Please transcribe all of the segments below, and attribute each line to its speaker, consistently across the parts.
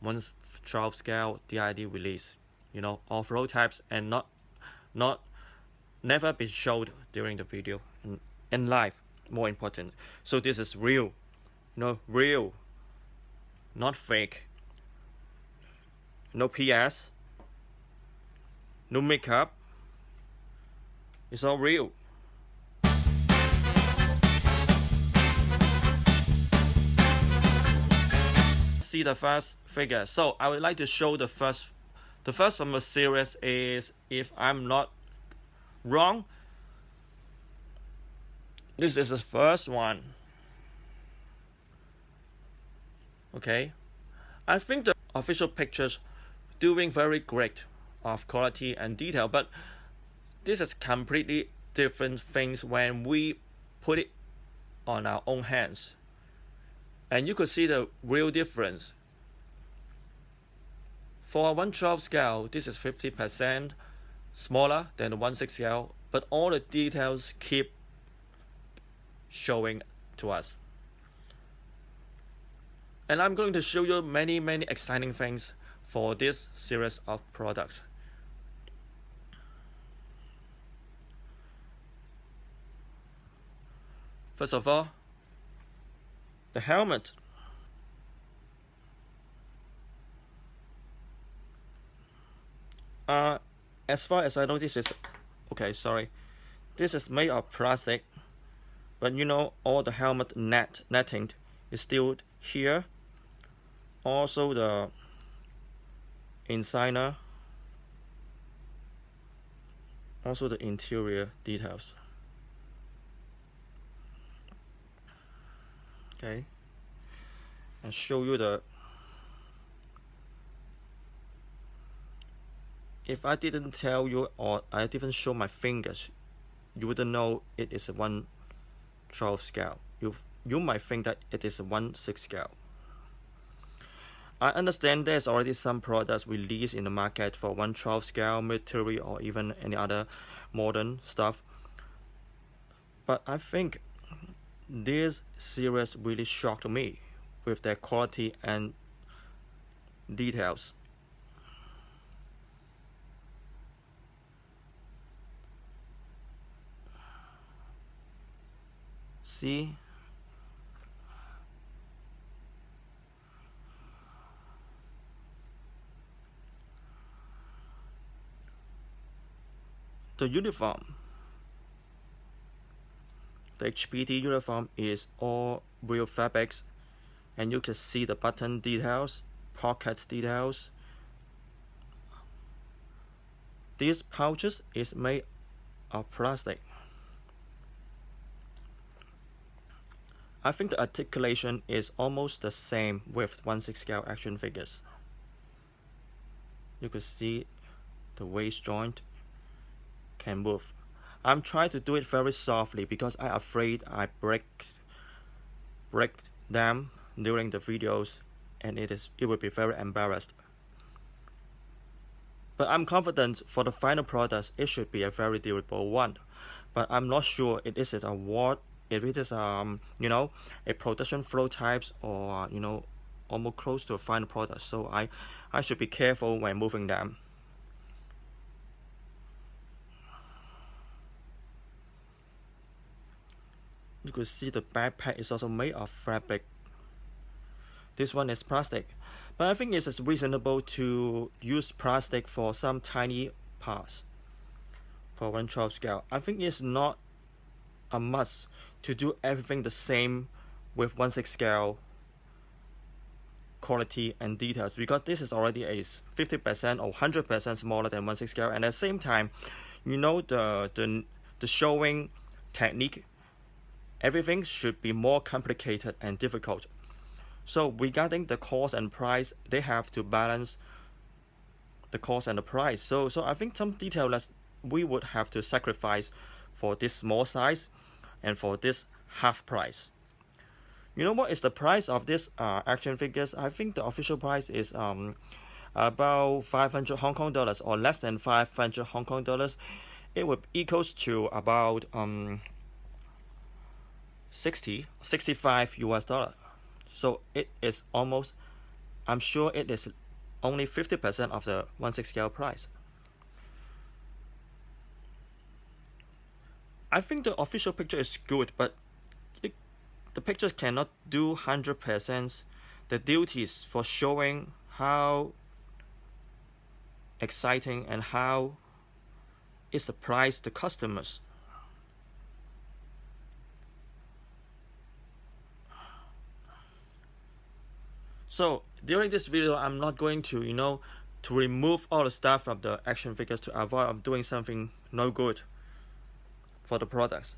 Speaker 1: 1/12 scale DID release, all flow types, and not never been showed during the video and live, more important. So this is real, real, not fake. No PS, no makeup. It's all real. See the first figure. So I would like to show the first from the series is, if I'm not wrong, this is the first one. Okay, I think the official pictures doing very great of quality and detail, but this is completely different things when we put it on our own hands, and you could see the real difference. For a 1/12 scale, this is 50% smaller than the 1/6 scale, but all the details keep showing to us. And I'm going to show you many exciting things for this series of products. First of all, the helmet. As far as I know, this is this is made of plastic, but all the helmet netting is still here. Also the insignia, also the interior details. Okay, and show you the. If I didn't tell you, or I didn't show my fingers, you wouldn't know it is a 1/12 scale. You might think that it is a 1/6 scale. I understand there's already some products released in the market for 1/12 scale military or even any other modern stuff, but I think this series really shocked me with their quality and details. See? The uniform. The HPD uniform is all real fabrics, and you can see the button details, pocket details. These pouches is made of plastic. I think the articulation is almost the same with 1/6 scale action figures. You can see the waist joint can move. I'm trying to do it very softly because I'm afraid I break them during the videos, and it will be very embarrassed. But I'm confident for the final product it should be a very durable one. But I'm not sure if it is a production flow types, or almost close to a final product. So I should be careful when moving them. You could see the backpack is also made of fabric. This one is plastic, but I think it is reasonable to use plastic for some tiny parts. For 1/12 scale, I think it's not a must to do everything the same with 1/6 scale quality and details, because this is already a 50% or 100% smaller than 1/6 scale, and at the same time, the showing technique, everything should be more complicated and difficult. So regarding the cost and price, they have to balance the cost and the price. So I think some details we would have to sacrifice for this small size and for this half price. What is the price of this action figures? I think the official price is about 500 Hong Kong dollars, or less than 500 Hong Kong dollars. It would equals to about 65 US dollar. So it is almost I'm sure it is only 50% of the 1/6 scale price. I think the official picture is good, but the pictures cannot do 100% the duties for showing how exciting and how it surprised the customers. So during this video, I'm not going to, to remove all the stuff from the action figures to avoid doing something no good for the products.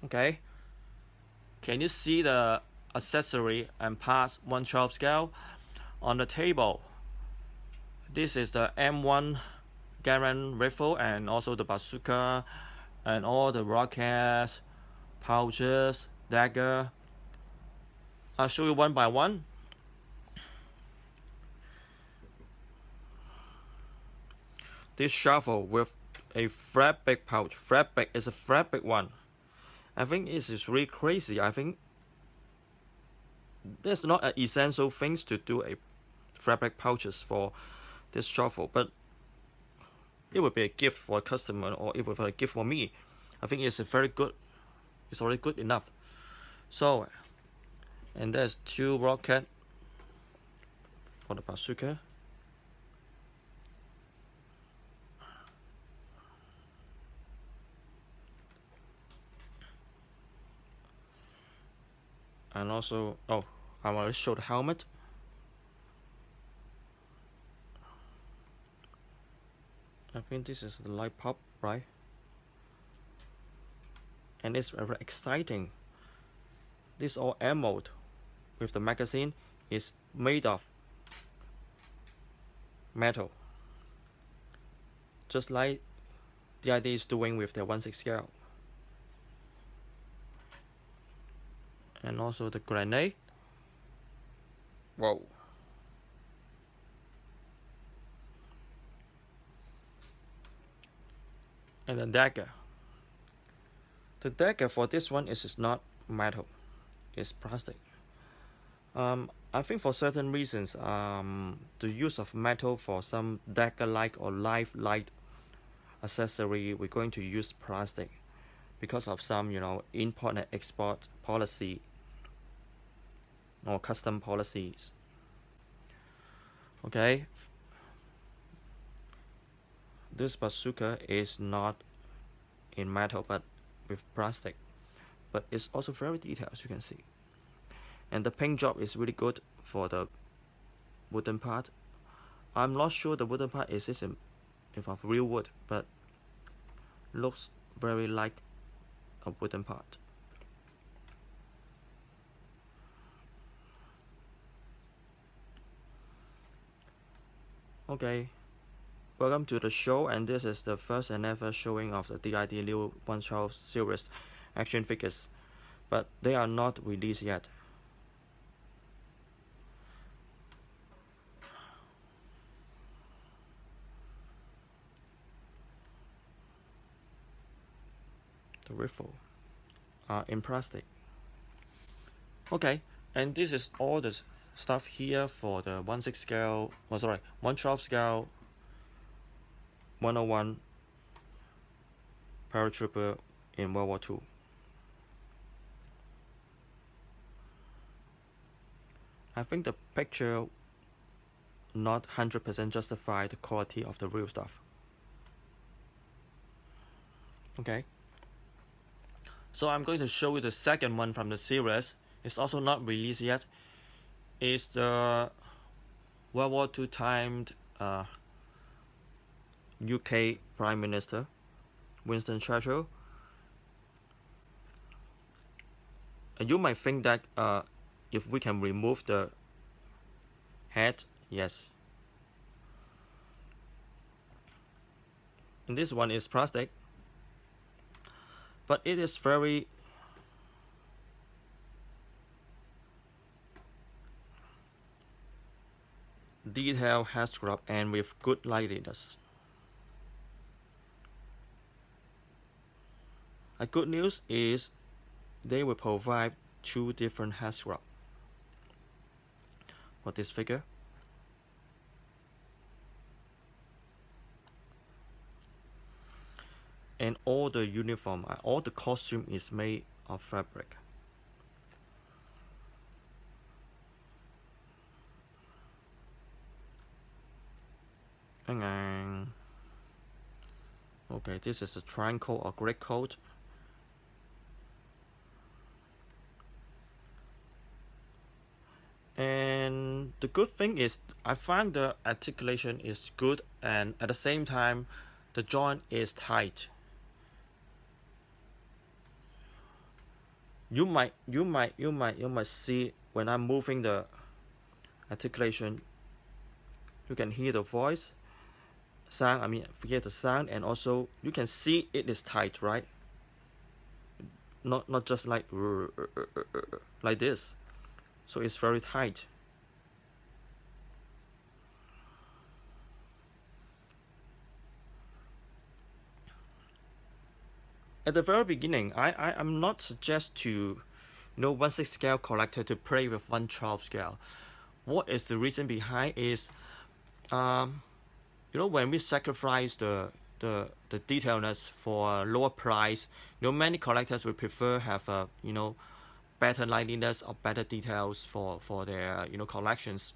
Speaker 1: Okay, can you see the accessory and parts 1/12 scale on the table? This is the M1 Garand rifle and also the bazooka and all the rockets, pouches, dagger. I'll show you one by one. This shovel with a flat big pouch. Flat big is a flat big one. I think this is really crazy. I think there's not an essential things to do a flat big pouches for this shovel, but it would be a gift for a customer or it would be a gift for me. I think it's very good. It's already good enough. So, and there's 2 rockets for the bazooka. And also, I want to show the helmet. I think this is the light pop, right? And it's very exciting. This all ammo with the magazine is made of metal, just like the idea is doing with the 1/6 scale. And also the grenade. Whoa. And the dagger. The dagger for this one is not metal, it's plastic. I think for certain reasons, the use of metal for some dagger-like or light accessory, we're going to use plastic because of some, import and export policy or custom policies. Okay, this bazooka is not in metal but with plastic, but it's also very detailed, as you can see. And the paint job is really good for the wooden part. I'm not sure the wooden part is if of real wood, but looks very like a wooden part. Okay, welcome to the show, and this is the first and ever showing of the DID new 1/12 series action figures, but they are not released yet. The rifle are in plastic. Okay, and this is all the stuff here for the 1/6 scale, 1/12 scale 101 paratrooper in World War II. I think the picture not 100% justify the quality of the real stuff. Okay, so I'm going to show you the second one from the series. It's also not released yet. It's the World War II timed UK Prime Minister Winston Churchill. You might think that if we can remove the head, yes. And this one is plastic, but it is very detailed head sculpt and with good lightness. A good news is they will provide 2 different head sculpts. for this figure. And all the uniform, all the costume is made of fabric. And okay, this is a triangle or gray coat. And the good thing is I find the articulation is good, and at the same time the joint is tight. You might see when I'm moving the articulation, you can hear the voice sound, hear the sound, and also you can see it is tight, right? Not just like this. So it's very tight. At the very beginning, I'm not suggest to 1/6 scale collector to play with 1/12 scale. What is the reason behind is when we sacrifice the detailedness for a lower price, many collectors will prefer have a better liveliness or better details for their collections.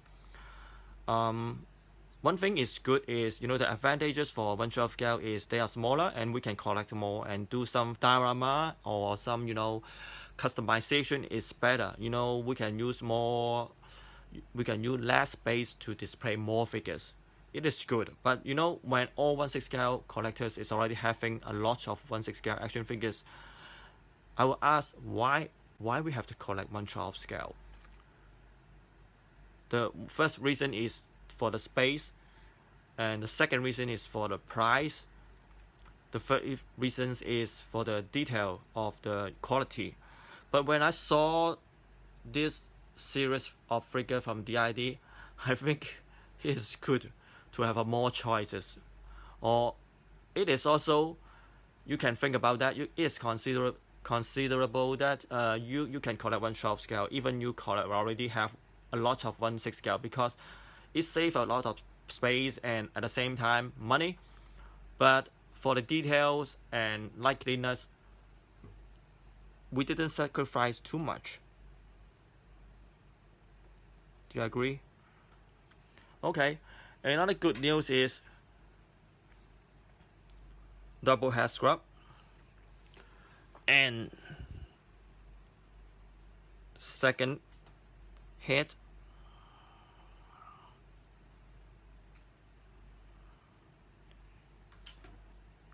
Speaker 1: One thing is good is the advantages for 1/12 scale is they are smaller and we can collect more and do some diorama or some customization is better. We can use less space to display more figures. It is good, but when all 1/6 scale collectors is already having a lot of 1/6 scale action figures, I will ask why we have to collect 1/12 scale. The first reason is for the space, and the second reason is for the price. The third reason is for the detail of the quality. But when I saw this series of figure from DID, I think it is good to have more choices. Or it is also, you can think about that, it is considerable that you can collect 1/12 scale, even you already have a lot of 1/6 scale, because it saves a lot of space and at the same time money. But for the details and likeliness, we didn't sacrifice too much. Do you agree? Okay, another good news is double head scrub and second head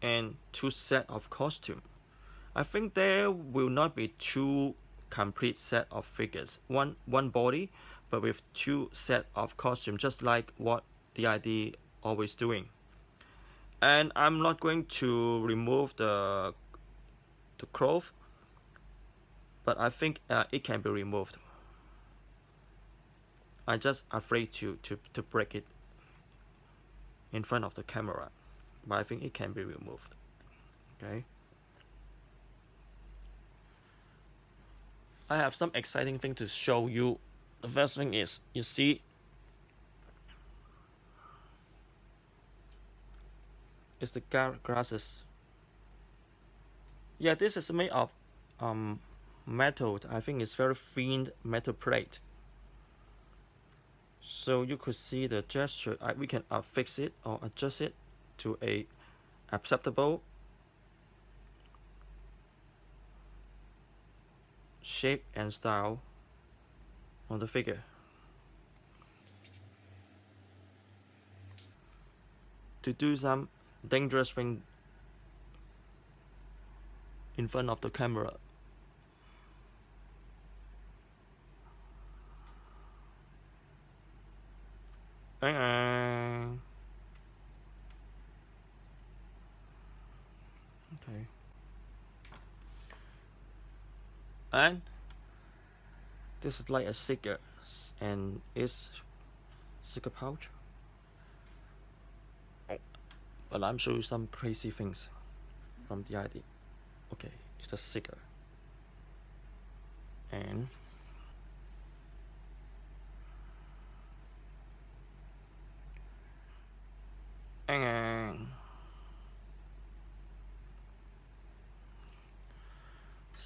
Speaker 1: and 2 set of costume. I think there will not be 2 complete set of figures, one body, but with 2 set of costume, just like what DID always doing. And I'm not going to remove the cloth, but I think it can be removed. I'm just afraid to break it in front of the camera, but I think it can be removed. Okay. I have some exciting thing to show you. The first thing is, you see, it's the glasses. Yeah, this is made of metal. I think it's very thin metal plate. So you could see the gesture. We can fix it or adjust it to a acceptable shape and style on the figure. To do some dangerous thing in front of the camera. Okay. And this is like a cigar, and it's cigar pouch. But I'm showing you some crazy things from the ID. Okay, it's a cigar. And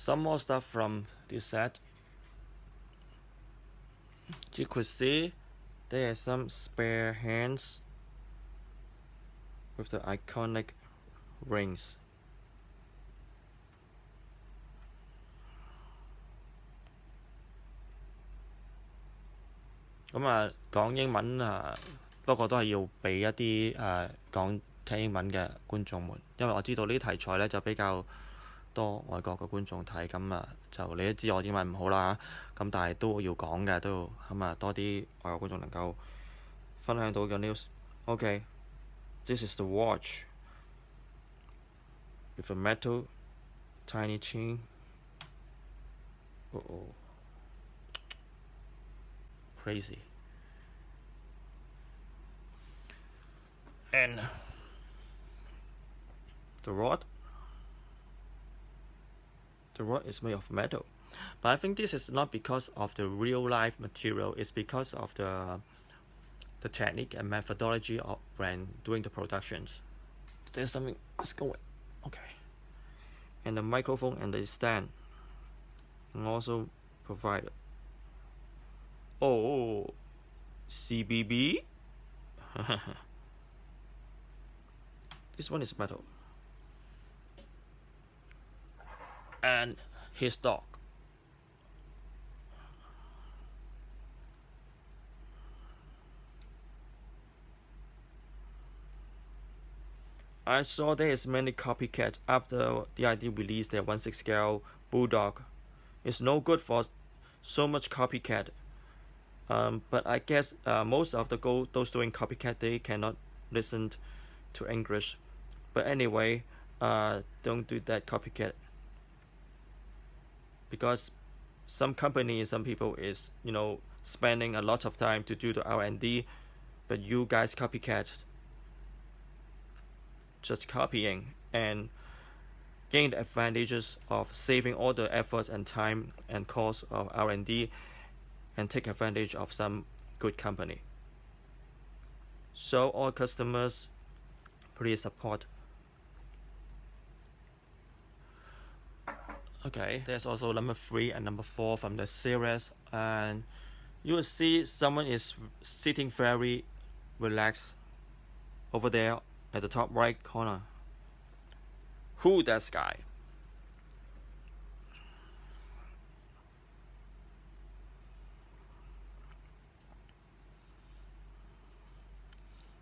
Speaker 1: some more stuff from this set. You could see there are some spare hands with the iconic rings.講英文不過都係要俾一啲講聽英文嘅觀眾們，因為我知道呢啲題材呢就比較多外國嘅觀眾睇，咁就你都知我英文唔好啦，咁但係都要講嘅，都要多啲外國觀眾能夠分享到嘅 news。Okay, this is the watch with a metal tiny chain. Crazy. And the rod is made of metal, but I think this is not because of the real life material, it's because of the technique and methodology of when doing the productions. There's something is going. Okay. And the microphone and the stand also provided. Oh, CBB. This one is metal. And his dog. I saw there is many copycats after the idea released their 1/6 scale bulldog. It's no good for so much copycat. But I guess most of those doing copycat, they cannot listen to English. But anyway, don't do that copycat, because some companies, some people is spending a lot of time to do the R&D, but you guys copycat, just copying and gain the advantages of saving all the efforts and time and cost of R&D and take advantage of some good company. So all customers, please support. Okay, there's also number 3 and number 4 from the series, and you will see someone is sitting very relaxed over there at the top right corner. Who that guy?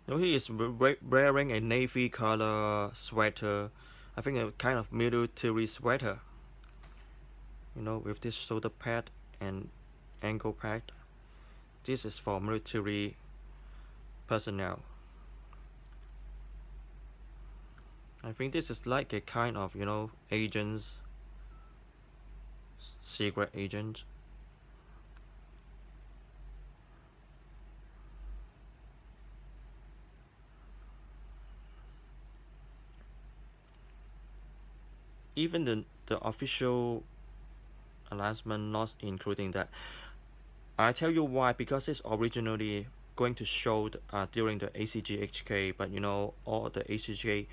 Speaker 1: He is wearing a navy color sweater, I think a kind of military sweater, with this shoulder pad and ankle pad. This is for military personnel. I think this is like a kind of agents, secret agent. Even the official announcement not including that. I tell you why, because it's originally going to show during the ACGHK, but all the ACGHK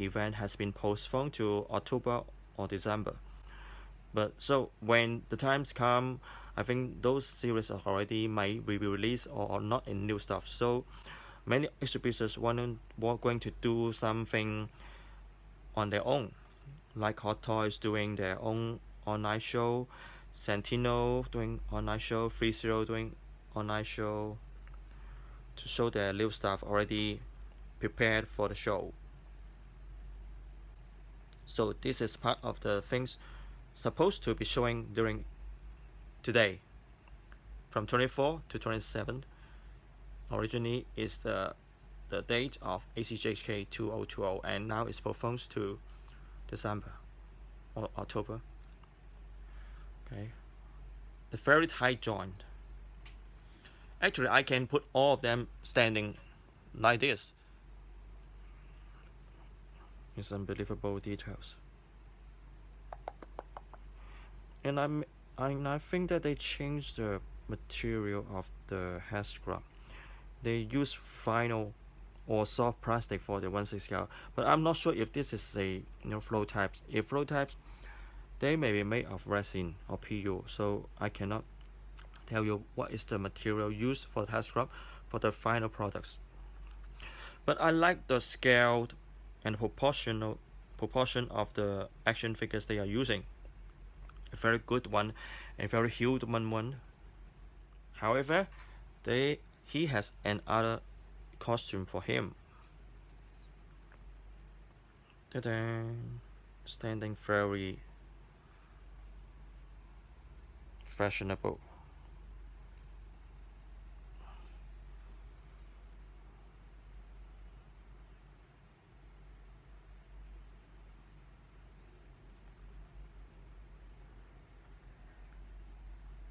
Speaker 1: event has been postponed to October or December. But so when the times come, I think those series are already might be released or not in new stuff. So many exhibitors were going to do something on their own, like Hot Toys doing their own online show, Santino doing online show, 30 doing online show, to show their new stuff already prepared for the show. So this is part of the things supposed to be showing during today, from 24 to 27. Originally is the date of ACGHK 2020, and now it's postponed to December or October. Okay, a very tight joint. Actually, I can put all of them standing like this. It's unbelievable details. And I think that they changed the material of the head scrub. They use vinyl or soft plastic for the 1/6 scale, but I'm not sure if this is a flow types. If flow types, They may be made of resin or PU, so I cannot tell you what is the material used for the test scrub for the final products. But I like the scale and proportion of the action figures they are using. A very good one, a very human one. However, he has another costume for him. Ta-da! Standing very fashionable.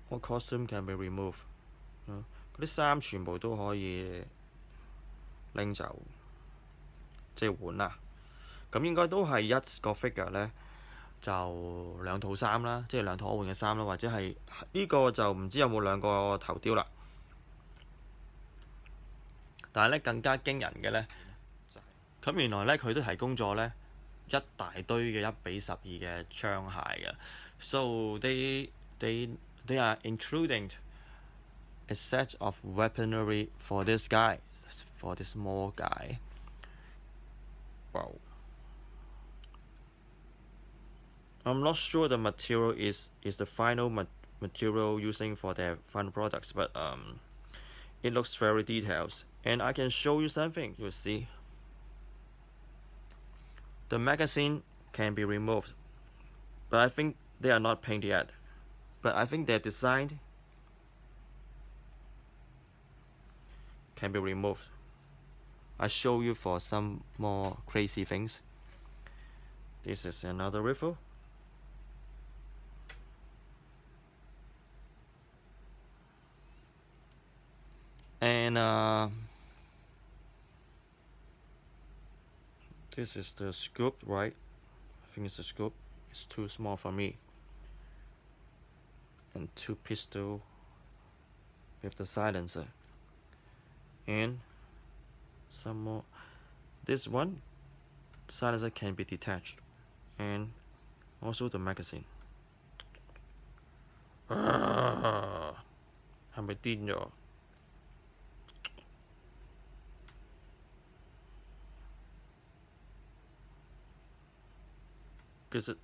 Speaker 1: What costume can be removed？ 嗰啲衫全部都可以拎走，即係換啦。咁應該都係一個 figure 咧，就兩套衫啦，即係兩套可換嘅衫啦，或者係呢個就唔知有冇兩個頭雕啦。但係咧更加驚人嘅咧，咁原來咧佢都提供咗咧一大堆嘅1:12嘅槍械嘅 ，so they are including a set of weaponry for this guy, for this small guy. Wow. I'm not sure the material is the final material using for their final products, but it looks very detailed. And I can show you something. You'll see. The magazine can be removed, but I think they are not painted yet. But I think their design can be removed. I show you for some more crazy things. This is another rifle. And this is the scoop, right? I think it's a scoop. It's too small for me. And 2 pistol with the silencer. And some more. This one silencer can be detached. And also the magazine. 係咪癲咗？其實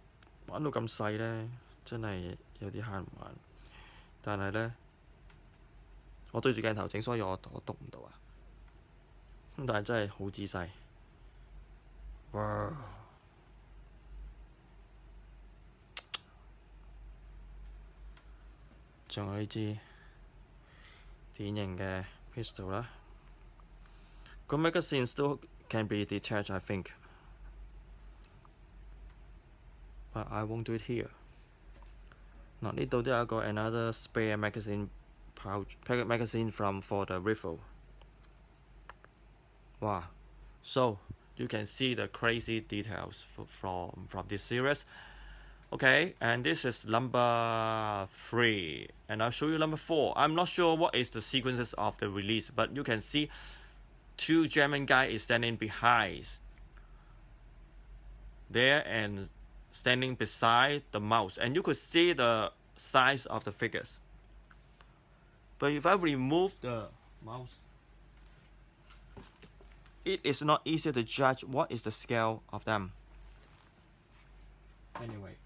Speaker 1: 玩到咁細呢，真係有啲慳唔玩。但係呢，我對住鏡頭整，所以我讀唔到啊。但係真係好仔細。哇！仲有呢支典型嘅 pistol 啦。個 magazine still can be detached, I think. But I won't do it here. 嗱，呢度都有一個 another spare magazine pouch, packet magazine for the rifle. Wow! So you can see the crazy details from this series. Okay, and this is number 3, and I'll show you number 4. I'm not sure what is the sequences of the release, but you can see 2 German guys is standing behind there and standing beside the mouse, and you could see the size of the figures. But if I remove the mouse, it is not easy to judge what is the scale of them. Anyway.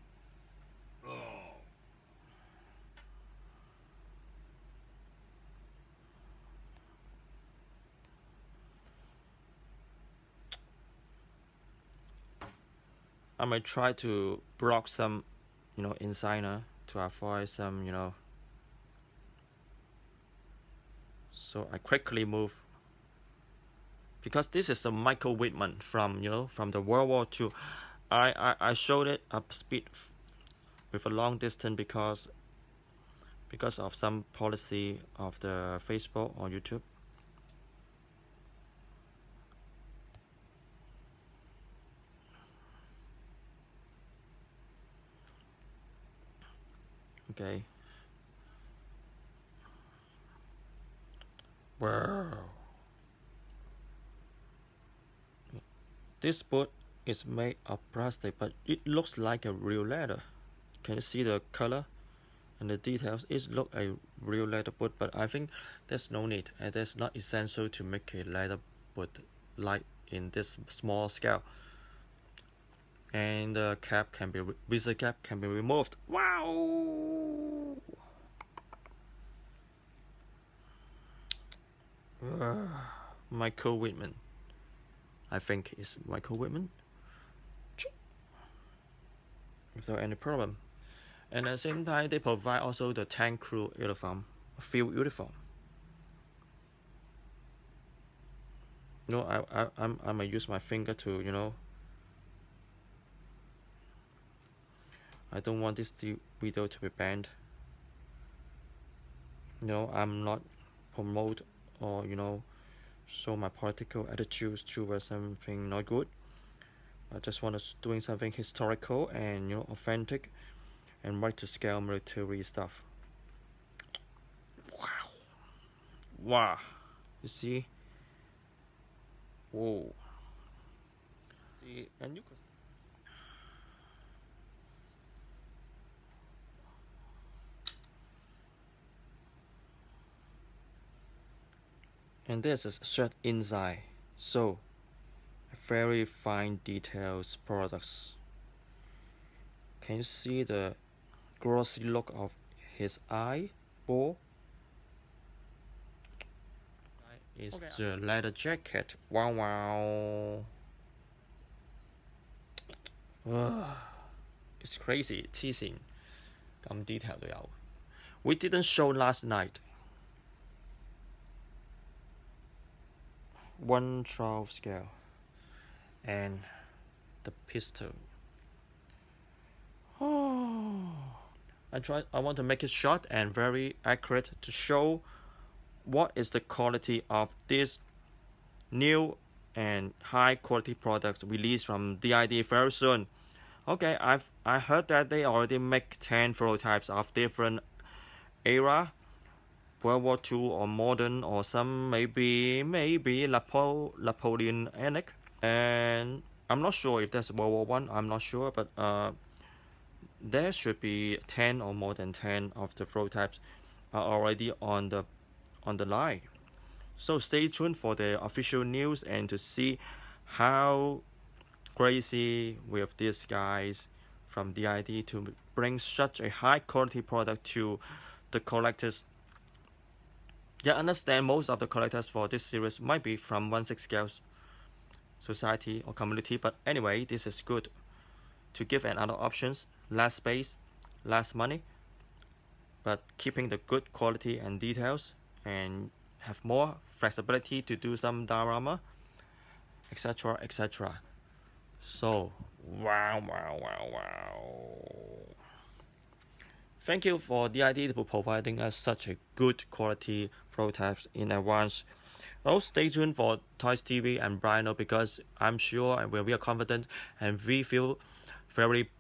Speaker 1: I might try to block some, insignia to avoid some, So I quickly move. Because this is a Michael Whitman from the World War II. I showed it up speed with a long distance because of some policy of the Facebook or YouTube. Okay. Wow. This boot is made of plastic, but it looks like a real leather. Can you see the color and the details? It look a real leather boot, but I think there's no need, and there's not essential to make a leather boot like in this small scale. And the cap can be visitor cap can be removed. Wow! Michael Whitman. I think it's Michael Whitman. Without any problem. And at the same time, they provide also the tank crew uniform, field uniform. You know, I might use my finger to, you know. I don't want this video to be banned. You know, I'm not promote or, you know, show my political attitudes towards something not good. I just want to doing something historical and, you know, authentic and right to scale military stuff. Wow. Wow. You see? Whoa. See, and you could. And this is shirt inside, so very fine details products. Can you see the glossy look of his eyeball? Is okay. The leather jacket. Wow. It's crazy, teasing. 咁 detail 都有。We didn't show last night. 1/12 scale and the pistol. I want to make it short and very accurate to show what is the quality of this new and high quality product released from DID very soon. Okay, I heard that they already make 10 prototypes of different era, World War II or modern or some maybe Napoleonic, and I'm not sure if that's World War I. I'm not sure, but there should be 10 or more than 10 of the prototypes are already on the line. So stay tuned for the official news and to see how crazy with these guys from DID to bring such a high quality product to the collectors. Yeah, I understand most of the collectors for this series might be from 1/6 scale society or community, but anyway, this is good to give another options, less space, less money, but keeping the good quality and details and have more flexibility to do some diorama, etc, etc. So wow. Thank you for DID for providing us such a good quality prototypes in advance. Also stay tuned for ToysTV and Bryan Lo, because I'm sure and we are confident and we feel very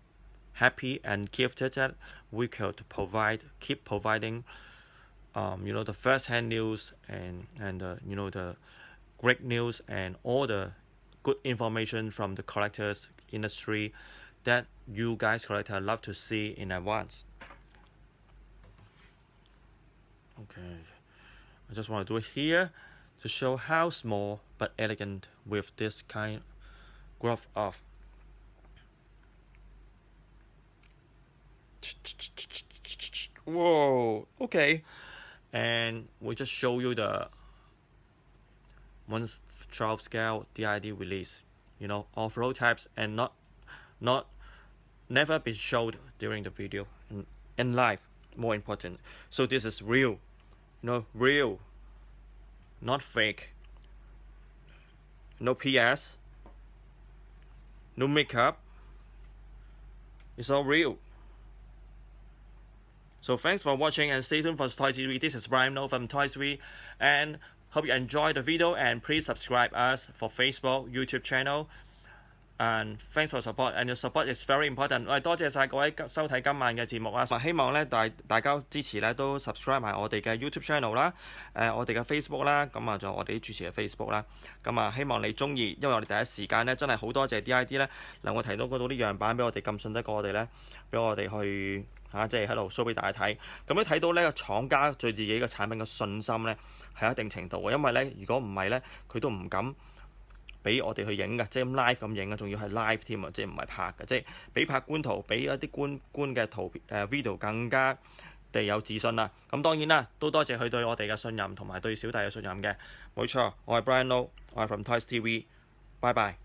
Speaker 1: happy and gifted that we could keep providing you know, the first-hand news and you know, the great news and all the good information from the collectors industry that you guys collectors love to see in advance. Okay, I just want to do it here to show how small but elegant with this kind growth of whoa. Okay, and we just show you the 1/12 scale DID release, you know, all prototypes and not never been showed during the video in live, more important. So this is real, you know, real, not fake, no PS, no makeup, it's all real. So thanks for watching and stay tuned for ToysTV. This is Bryan Lo from ToysTV, and hope you enjoyed the video, and please subscribe us for Facebook, YouTube channel, And thanks for support, and your support is very important。喂，多謝晒各位收睇今晚嘅節目啊！希望咧大家支持咧都 subscribe 埋我哋嘅 YouTube channel 啦，我哋嘅 Facebook 啦，咁啊仲有我哋啲主持嘅 Facebook 啦。咁啊希望你中意，因為我哋第一時間咧真係好多謝 DID 咧能夠提到嗰度啲樣板俾我哋咁信得過我哋咧，俾我哋去即係喺度 show 俾大家睇。咁你睇到呢個廠家對自己嘅產品嘅信心咧係一定程度嘅，因為咧如果唔係咧佢都唔敢俾我哋去影嘅，即係咁 live 咁影嘅，仲要係 live 添啊！即係唔係拍嘅，即係比拍官圖，比一啲官嘅圖video 更加地有自信啦。咁當然啦，都多謝佢對我哋嘅信任同埋對小弟嘅信任嘅。冇錯，我係 Bryan Lo，我係 from ToysTV，拜拜。